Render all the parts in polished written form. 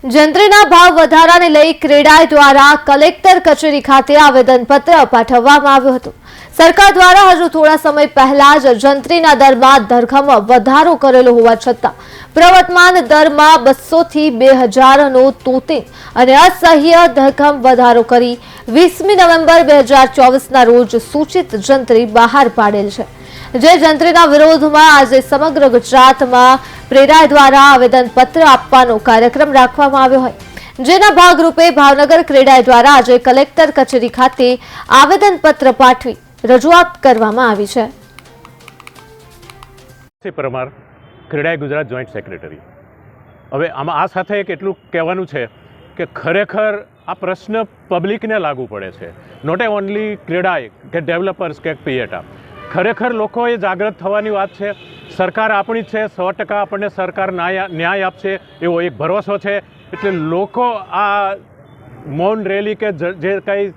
જંત્રીના ભાવ વધારાને લઈ ક્રેડાઈ દ્વારા કલેક્ટર કચેરી ખાતે આવેદનપત્ર પાઠવવામાં આવ્યું હતું। સરકાર દ્વારા હજુ થોડા સમય પહેલા જ જંત્રીના દરમાં ધરખમ વધારો કરેલો હોવા છતાં પ્રવર્તમાન દરમાં 200 થી 2000નો તોતિંગ અને અસહ્ય ધરખમ વધારો કરી 20મી નવેમ્બર 2024ના રોજ સૂચિત જંત્રી બહાર પાડેલ છે। જે જંત્રીના વિરોધમાં આજે સમગ્ર ગુજરાતમાં પ્રેરાય દ્વારા આવેદનપત્ર આપવાનો કાર્યક્રમ રાખવામાં આવ્યો હોય જેના ભાગરૂપે ભાવનગર ક્રેડાઈ દ્વારા આજે કલેક્ટર કચેરી ખાતે આવેદનપત્ર પાઠવી રજૂઆત કરવામાં આવી છે। Parmar CREDAI Gujarat joint secretary. હવે આમાં આ સાથે એક એટલું કહેવાનું છે કે ખરેખર આ પ્રશ્ન પબ્લિકને લાગુ પડે છે, નોટ ઓનલી ક્રેડાઈ કે ડેવલપર્સ કે પીએટા। ખરેખર લોકોએ જાગૃત થવાની વાત છે। સરકાર આપણી છે, 100% આપણને સરકાર ન્યાય આપશે એવો એક ભરોસો છે। એટલે લોકો આ મૌન રેલી કે જે કંઈ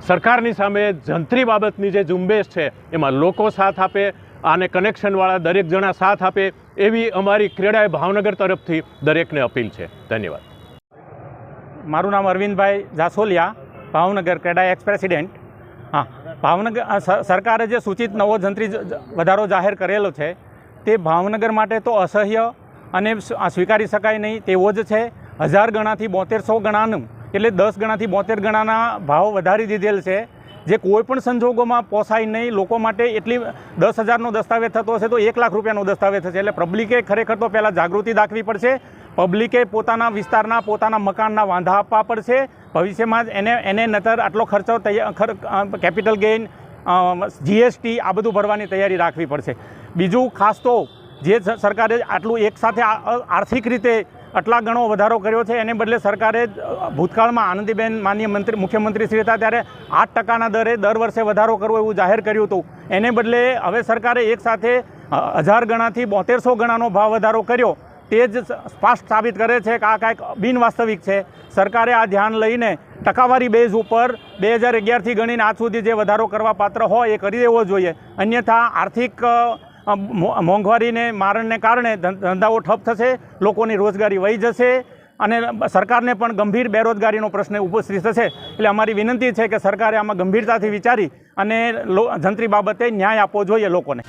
સરકારની સામે જંત્રી બાબતની જે ઝુંબેશ છે એમાં લોકો સાથ આપે, આને કનેક્શનવાળા દરેક જણા સાથ આપે એવી અમારી ક્રેડાઈ ભાવનગર તરફથી દરેકને અપીલ છે। ધન્યવાદ। મારું નામ અરવિંદભાઈ જાસોલિયા, ભાવનગર ક્રેડાઈ એક્સ પ્રેસિડેન્ટ। હા, ભાવનગર સરકારે જે સૂચિત નવો જંત્રી વધારો જાહેર કરેલો છે તે ભાવનગર માટે તો અસહ્ય અને સ્વીકારી શકાય નહીં તેવો જ છે। 1000 ગણાથી 7200 ગણાનું એટલે 10 ગણાથી 72 ગણાના ભાવ વધારી દીધેલ છે, જે કોઈ પણ સંજોગોમાં પોસાય નહીં। લોકો માટે એટલી 10,000નો દસ્તાવેજ થતો હશે તો 1 લાખ રૂપિયાનો દસ્તાવેજ થશે। એટલે પબ્લિકે ખરેખર તો પહેલાં જાગૃતિ દાખવી પડશે। પબ્લિકે પોતાના વિસ્તારના પોતાના મકાનના વાંધા આપવા પડશે। ભવિષ્યમાં એને નતર આટલો ખર્ચો કેપિટલ ગેઇન, જીએસટી આ બધું ભરવાની તૈયારી રાખવી પડશે। બીજું ખાસ તો જે સરકારે આટલું એકસાથે આર્થિક રીતે આટલા ગણો વધારો કર્યો છે એને બદલે સરકારે ભૂતકાળમાં આનંદીબેન માનનીય મુખ્યમંત્રી શ્રી હતા ત્યારે 8%ના દરે દર વર્ષે વધારો કરવો એવું જાહેર કર્યું હતું। એને બદલે હવે સરકારે એકસાથે 1000 ગણાથી 7200 ગણાનો ભાવ વધારો કર્યો। તે જ સ્પષ્ટ સાબિત કરે છે કે આ કાંઈક બિનવાસ્તવિક છે। સરકારે આ ધ્યાન લઈને ટકાવારી બેઝ ઉપર 2011થી ગણીને આજ સુધી જે વધારો કરવા પાત્ર હોય એ કરી દેવો જોઈએ, અન્યથા આર્થિક મોંઘવારીને મારણને કારણે ધંધાઓ ઠપ થશે, લોકોની રોજગારી વહી જશે અને સરકારને પણ ગંભીર બેરોજગારીનો પ્રશ્ન ઉપસ્થિત થશે। એટલે અમારી વિનંતી છે કે સરકારે આમાં ગંભીરતાથી વિચારી અને જંત્રી બાબતે ન્યાય આપવો જોઈએ લોકોને।